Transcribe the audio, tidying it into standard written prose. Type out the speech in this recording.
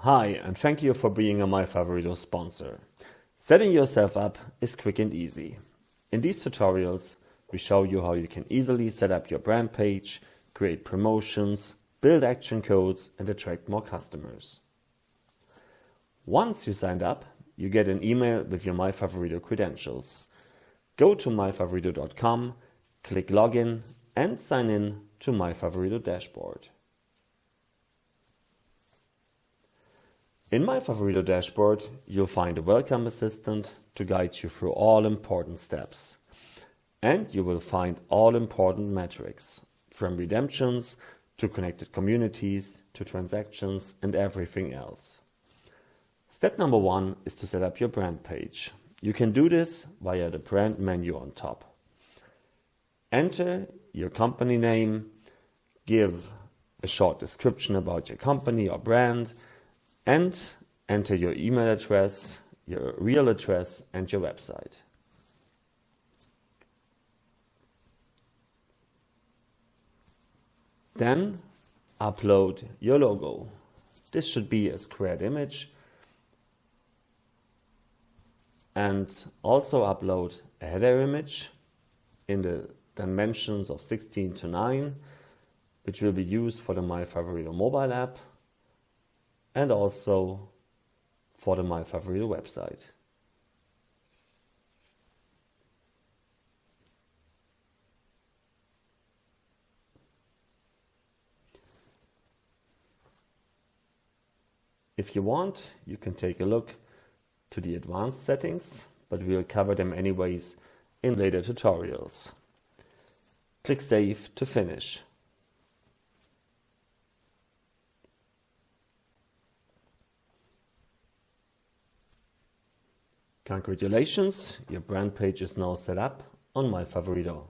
Hi, and thank you for being a MyFavorito sponsor. Setting yourself up is quick and easy. In these tutorials, we show you how you can easily set up your brand page, create promotions, build action codes, and attract more customers. Once you signed up, you get an email with your MyFavorito credentials. Go to myfavorito.com, click Login, and sign in to MyFavorito dashboard. In MyFavorito dashboard, you'll find a welcome assistant to guide you through all important steps. And you will find all important metrics, from redemptions to connected communities to transactions and everything else. Step number 1 is to set up your brand page. You can do this via the brand menu on top. Enter your company name, give a short description about your company or brand, and enter your email address, your real address, and your website. Then upload your logo. This should be a squared image, and also upload a header image in the dimensions of 16:9, which will be used for the MyFavorito mobile app and also for the MyFavorito website. If you want, you can take a look to the advanced settings, but we'll cover them anyways in later tutorials. Click Save to finish. Congratulations, your brand page is now set up on MyFavorito.